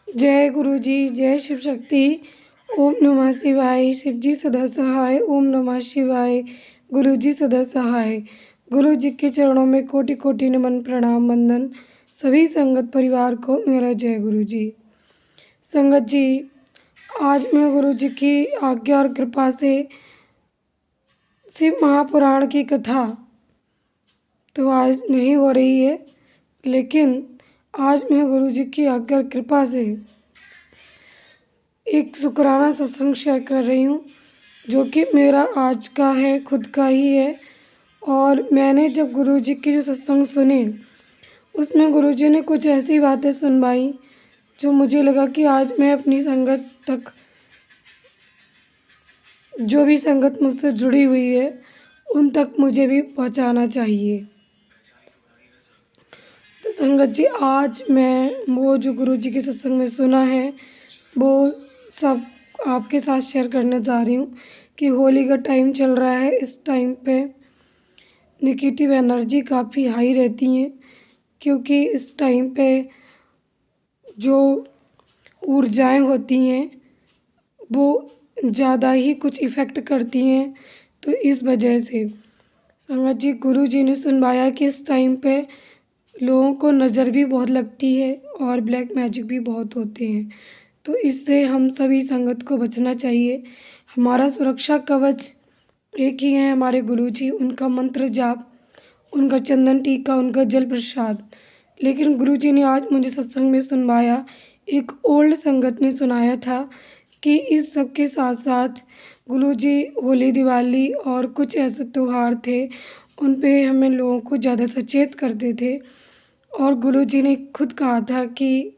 जय गुरु जी, जय शिव शक्ति। ओम नमः शिवाय। शिव जी सदा सहाय। ओम नमः शिवाय। गुरु जी सदा सहाय। गुरु जी के चरणों में कोटि कोटि नमन प्रणाम वंदन। सभी संगत परिवार को मेरा जय गुरु जी। संगत जी, आज मैं गुरु जी की आज्ञा और कृपा से शिव महापुराण की कथा तो आज नहीं हो रही है, लेकिन आज मैं गुरु जी की आज्ञा और कृपा से एक शुक्राना सत्संग शेयर कर रही हूँ, जो कि मेरा आज का है, खुद का ही है। और मैंने जब गुरु जी की जो सत्संग सुनी, उसमें गुरु जी ने कुछ ऐसी बातें सुनवाई जो मुझे लगा कि आज मैं अपनी संगत तक, जो भी संगत मुझसे जुड़ी हुई है, उन तक मुझे भी पहुँचाना चाहिए। तो संगत जी, आज मैं वो जो गुरु जी के सत्संग में सुना है, वो सब आपके साथ शेयर करने जा रही हूँ कि होली का टाइम चल रहा है। इस टाइम पे नेगेटिव एनर्जी काफ़ी हाई रहती हैं, क्योंकि इस टाइम पे जो ऊर्जाएं होती हैं वो ज़्यादा ही कुछ इफ़ेक्ट करती हैं। तो इस वजह से संगत जी, गुरु जी ने सुनवाया कि इस टाइम पे लोगों को नज़र भी बहुत लगती है और ब्लैक मैजिक भी बहुत होते हैं। तो इससे हम सभी संगत को बचना चाहिए। हमारा सुरक्षा कवच एक ही है, हमारे गुरुजी, उनका मंत्र जाप, उनका चंदन टीका, उनका जल प्रसाद। लेकिन गुरुजी ने आज मुझे सत्संग में सुनवाया, एक ओल्ड संगत ने सुनाया था कि इस सब के साथ साथ गुरुजी होली, दिवाली और कुछ ऐसे त्योहार थे, उन पे हमें लोगों को ज़्यादा सचेत करते थे। और गुरुजी ने खुद कहा था कि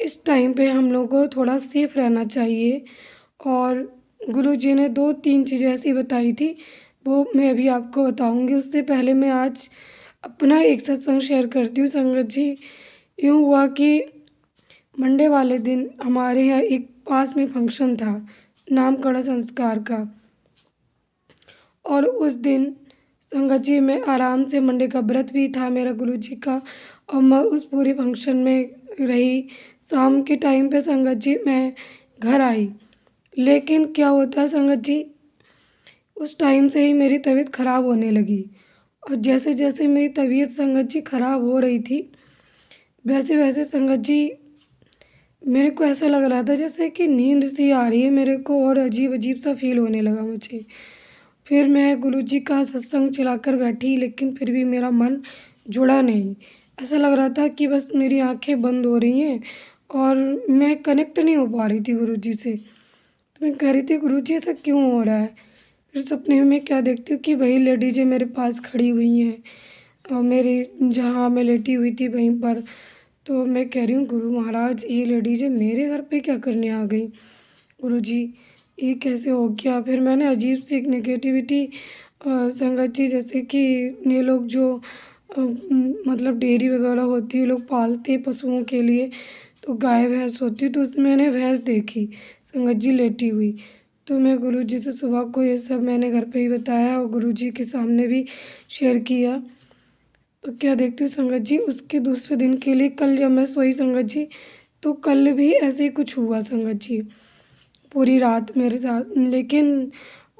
इस टाइम पे हम लोगों को थोड़ा सेफ रहना चाहिए। और गुरुजी ने 2-3 चीज़ें ऐसी बताई थी, वो मैं अभी आपको बताऊंगी। उससे पहले मैं आज अपना एक सत्संग शेयर करती हूँ। संगत जी, यूँ हुआ कि मंडे वाले दिन हमारे यहाँ एक पास में फंक्शन था, नामकरण संस्कार का। और उस दिन संगत जी, मैं आराम से, मंडे का व्रत भी था मेरा गुरु जी का, और मैं उस पूरे फंक्शन में रही। शाम के टाइम पे संगत जी मैं घर आई, लेकिन क्या होता है संगत जी, उस टाइम से ही मेरी तबीयत ख़राब होने लगी। और जैसे जैसे मेरी तबीयत संगत जी ख़राब हो रही थी, वैसे वैसे संगत जी मेरे को ऐसा लग रहा था जैसे कि नींद सी आ रही है मेरे को, और अजीब अजीब सा फील होने लगा मुझे। फिर मैं गुरुजी का सत्संग चलाकर बैठी, लेकिन फिर भी मेरा मन जुड़ा नहीं। ऐसा लग रहा था कि बस मेरी आँखें बंद हो रही हैं और मैं कनेक्ट नहीं हो पा रही थी गुरुजी से। तो मैं कह रही थी, गुरुजी ऐसा क्यों हो रहा है? फिर सपने में क्या देखती हूँ कि वही लेडीज़ें मेरे पास खड़ी हुई हैं, और मेरी जहाँ मैं लेटी हुई थी वहीं पर। तो मैं कह रही हूँ, गुरु महाराज, ये लेडीज़ें मेरे घर पे क्या करने आ गई? गुरुजी, ये कैसे हो गया? फिर मैंने अजीब सी एक नेगेटिविटी संगत जी, जैसे कि ये लोग जो मतलब डेयरी वगैरह होती है, लोग पालते हैं पशुओं के लिए, तो गाय भैंस होती है, तो उसमें मैंने भैंस देखी संगत जी लेटी हुई। तो मैं गुरुजी से सुबह को ये सब मैंने घर पे ही बताया और गुरुजी के सामने भी शेयर किया। तो क्या देखती हूँ संगत जी, उसके दूसरे दिन के लिए कल जब मैं सोई संगत जी, तो कल भी ऐसे ही कुछ हुआ संगत जी, पूरी रात मेरे साथ। लेकिन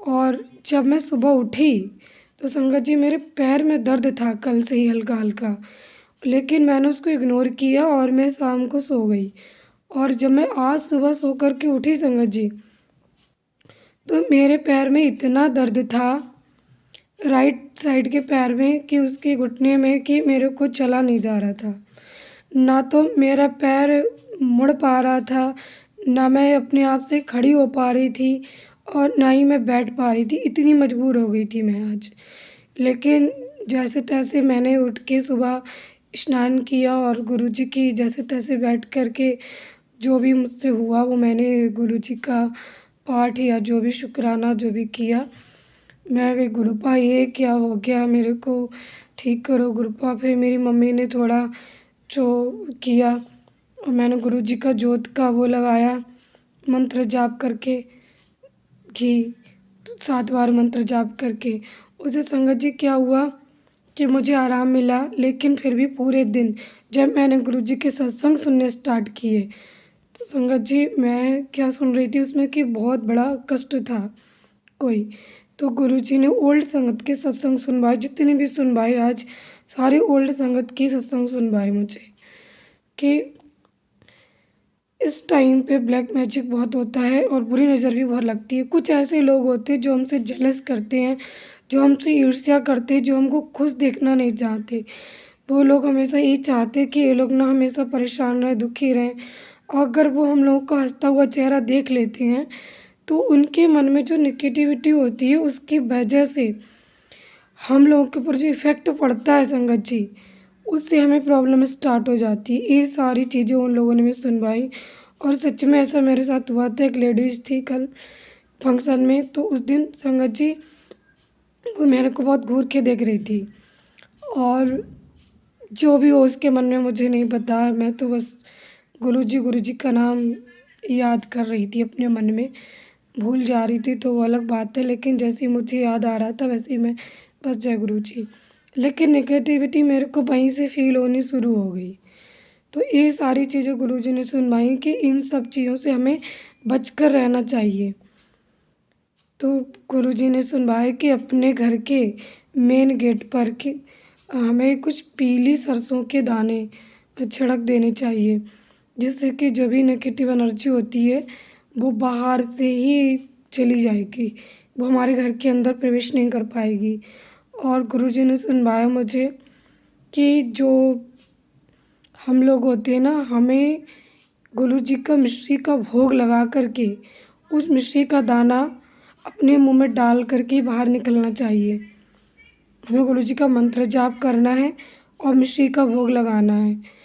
और जब मैं सुबह उठी तो संगत जी मेरे पैर में दर्द था कल से ही हल्का हल्का, लेकिन मैंने उसको इग्नोर किया और मैं शाम को सो गई। और जब मैं आज सुबह सो कर के उठी संगत जी, तो मेरे पैर में इतना दर्द था, राइट साइड के पैर में, कि उसके घुटने में, कि मेरे को चला नहीं जा रहा था। ना तो मेरा पैर मुड़ पा रहा था, ना मैं अपने आप से खड़ी हो पा रही थी, और ना ही मैं बैठ पा रही थी। इतनी मजबूर हो गई थी मैं आज। लेकिन जैसे तैसे मैंने उठ के सुबह स्नान किया और गुरुजी की जैसे तैसे बैठ कर के जो भी मुझसे हुआ वो मैंने गुरुजी का पाठ या जो भी शुक्राना जो भी किया। मैं कही, गुरुपा ये क्या हो गया, मेरे को ठीक करो गुरुपा। फिर मेरी मम्मी ने थोड़ा जो किया, और मैंने गुरुजी का जोत का वो लगाया, मंत्र जाप करके, घी 7 बार मंत्र जाप करके। उससे संगत जी क्या हुआ कि मुझे आराम मिला। लेकिन फिर भी पूरे दिन जब मैंने गुरुजी के सत्संग सुनने स्टार्ट किए, संगत जी, मैं क्या सुन रही थी उसमें कि बहुत बड़ा कष्ट था कोई, तो गुरुजी ने ओल्ड संगत के सत्संग सुनवाए, जितनी भी सुनवाई आज सारी ओल्ड संगत की सत्संग सुनवाए मुझे, कि इस टाइम पे ब्लैक मैजिक बहुत होता है और बुरी नज़र भी बहुत लगती है। कुछ ऐसे लोग होते हैं जो हमसे जेलस करते हैं, जो हमसे ईर्ष्या करते हैं, जो हमको खुश देखना नहीं चाहते। वो लोग हमेशा यही चाहते हैं कि ये लोग ना हमेशा परेशान रहें, दुखी रहें। अगर वो हम लोगों का हँसता हुआ चेहरा देख लेते हैं, तो उनके मन में जो नेगेटिविटी होती है उसकी वजह से हम लोगों के ऊपर जो इफ़ेक्ट पड़ता है संगत जी, उससे हमें प्रॉब्लम स्टार्ट हो जाती है। ये सारी चीज़ें उन लोगों ने भी सुनवाई और सच में ऐसा मेरे साथ हुआ था। एक लेडीज़ थी कल फंक्शन में, तो उस दिन संगत जी वो मेरे को बहुत घूर के देख रही थी और जो भी हो उसके मन में मुझे नहीं पता। मैं तो बस गुरुजी का नाम याद कर रही थी अपने मन में, भूल जा रही थी तो वो अलग बात है, लेकिन जैसे ही मुझे याद आ रहा था वैसे ही मैं बस जय गुरुजी। लेकिन नेगेटिविटी मेरे को वहीं से फ़ील होनी शुरू हो गई। तो ये सारी चीज़ें गुरुजी ने सुनवाई कि इन सब चीज़ों से हमें बचकर रहना चाहिए। तो गुरुजी ने सुनवाया कि अपने घर के मेन गेट पर कि हमें कुछ पीली सरसों के दाने छिड़क देने चाहिए, जिससे कि जो भी नेगेटिव एनर्जी होती है वो बाहर से ही चली जाएगी, वो हमारे घर के अंदर प्रवेश नहीं कर पाएगी। और गुरुजी ने सुनवाया मुझे कि जो हम लोग होते हैं ना, हमें गुरुजी का मिश्री का भोग लगा कर के उस मिश्री का दाना अपने मुंह में डाल कर के बाहर निकलना चाहिए। हमें गुरुजी का मंत्र जाप करना है और मिश्री का भोग लगाना है।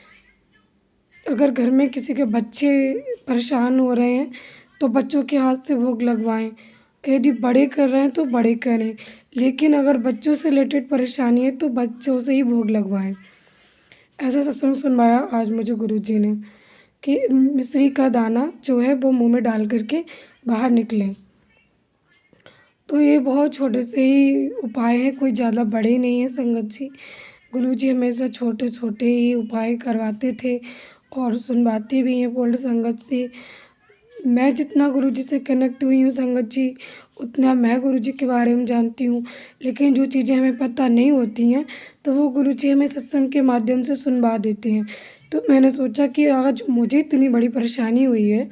अगर घर में किसी के बच्चे परेशान हो रहे हैं तो बच्चों के हाथ से भोग लगवाएं। यदि बड़े कर रहे हैं तो बड़े करें, लेकिन अगर बच्चों से रिलेटेड परेशानी है तो बच्चों से ही भोग लगवाएं। ऐसा सत्संग सुनवाया आज मुझे गुरुजी ने कि मिश्री का दाना जो है वो मुंह में डाल करके बाहर निकले। तो ये बहुत छोटे से ही उपाय हैं, कोई ज़्यादा बड़े नहीं हैं संगत जी। गुरुजी हमेशा छोटे छोटे ही उपाय करवाते थे और सुनवाते भी हैं बोल्ड संगत से। मैं जितना गुरुजी से कनेक्ट हुई हूँ संगत जी, उतना मैं गुरुजी के बारे में जानती हूँ। लेकिन जो चीज़ें हमें पता नहीं होती हैं तो वो गुरुजी हमें सत्संग के माध्यम से सुनवा देते हैं। तो मैंने सोचा कि आज मुझे इतनी बड़ी परेशानी हुई है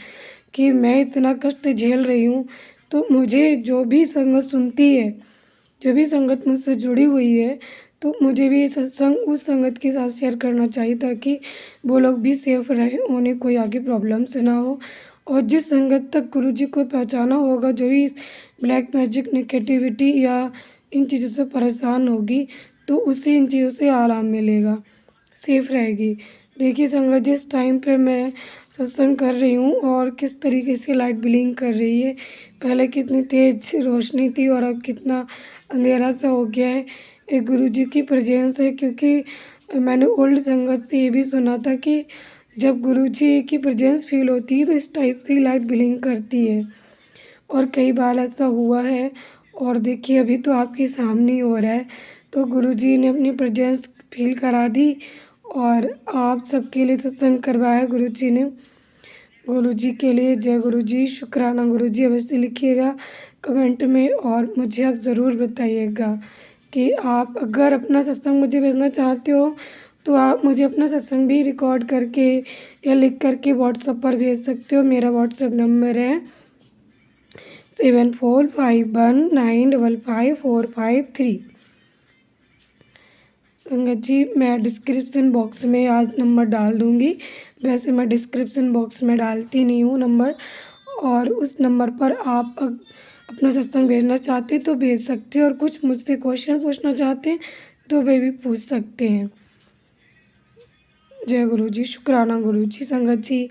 कि मैं इतना कष्ट झेल रही हूँ, तो मुझे जो भी संगत सुनती है, जो भी संगत मुझसे जुड़ी हुई है, तो मुझे भी ये सत्संग उस संगत के साथ शेयर करना चाहिए ताकि वो लोग भी सेफ रहें, उन्हें कोई आगे प्रॉब्लम्स ना हो। और जिस संगत तक गुरुजी को पहुँचाना होगा, जो भी इस ब्लैक मैजिक नेगेटिविटी या इन चीज़ों से परेशान होगी, तो उसे इन चीज़ों से आराम मिलेगा, सेफ रहेगी। देखिए संगत जी, इस टाइम पे मैं सत्संग कर रही हूँ और किस तरीके से लाइट ब्लिंक कर रही है। पहले कितनी तेज़ रोशनी थी और अब कितना अंधेरा सा हो गया है। ये गुरुजी की प्रेजेंस है, क्योंकि मैंने ओल्ड संगत से ये भी सुना था कि जब गुरुजी की प्रेजेंस फील होती है तो इस टाइप से लाइट ब्लिंक करती है और कई बार ऐसा हुआ है। और देखिए अभी तो आपके सामने ही हो रहा है। तो गुरुजी ने अपनी प्रेजेंस फील करा दी और आप सबके लिए सत्संग करवाया गुरुजी ने। गुरुजी के लिए जय गुरुजी, शुक्राना गुरुजी अवश्य लिखिएगा कमेंट में और मुझे आप ज़रूर बताइएगा कि आप अगर अपना सत्संग मुझे भेजना चाहते हो तो आप मुझे अपना सत्संग भी रिकॉर्ड करके या लिख करके व्हाट्सएप पर भेज सकते हो। मेरा व्हाट्सएप नंबर है 7451955453। संगत जी, मैं डिस्क्रिप्शन बॉक्स में आज नंबर डाल दूँगी। वैसे मैं डिस्क्रिप्शन बॉक्स में डालती नहीं हूँ नंबर, और उस नंबर पर आप अपना सत्संग भेजना चाहते तो भेज सकते हैं और कुछ मुझसे क्वेश्चन पूछना चाहते हैं तो वे भी पूछ सकते हैं। जय गुरुजी, शुक्राना गुरुजी। संगत जी,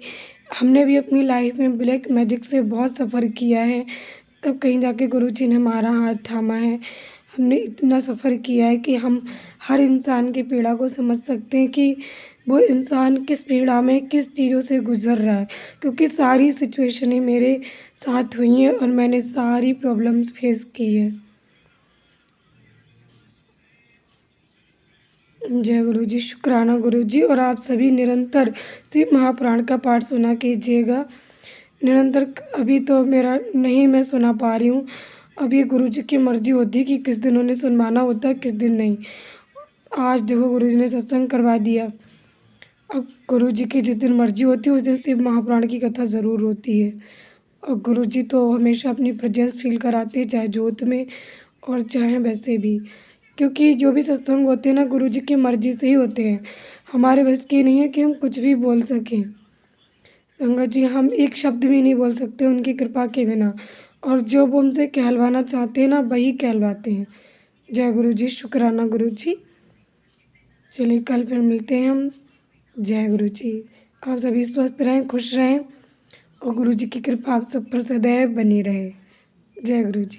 हमने भी अपनी लाइफ में ब्लैक मैजिक से बहुत सफ़र किया है, तब कहीं जाके गुरुजी ने हमारा हाथ थामा है। हमने इतना सफ़र किया है कि हम हर इंसान की पीड़ा को समझ सकते हैं कि वो इंसान किस पीड़ा में किस चीज़ों से गुज़र रहा है, क्योंकि सारी सिचुएशनें मेरे साथ हुई हैं और मैंने सारी प्रॉब्लम्स फेस की है। जय गुरु जी, शुक्राना गुरु जी। और आप सभी निरंतर शिव महापुराण का पाठ सुना कीजिएगा निरंतर। अभी तो मेरा नहीं, मैं सुना पा रही हूँ। अब ये गुरु जी की मर्जी होती है कि किस दिन उन्हें सुनवाना होता है, किस दिन नहीं। आज देखो गुरु जी ने सत्संग करवा दिया। अब गुरु जी की जिस दिन मर्जी होती है उस दिन शिव महापुराण की कथा ज़रूर होती है। और गुरु जी तो हमेशा अपनी प्रेजेंस फील कराते हैं, चाहे जोत में और चाहे वैसे भी, क्योंकि जो भी सत्संग होते हैं ना गुरु जी की मर्जी से ही होते हैं। हमारे बस की नहीं है कि हम कुछ भी बोल सकें। संगत जी, हम एक शब्द भी नहीं बोल सकते उनकी कृपा के बिना। और जो वो हमसे कहलवाना चाहते हैं ना वही कहलवाते हैं। जय गुरु जी, शुक्राना गुरु जी। चलिए कल फिर मिलते हैं हम। जय गुरु जी। आप सभी स्वस्थ रहें, खुश रहें और गुरु जी की कृपा आप सब पर सदैव बनी रहे। जय गुरु जी।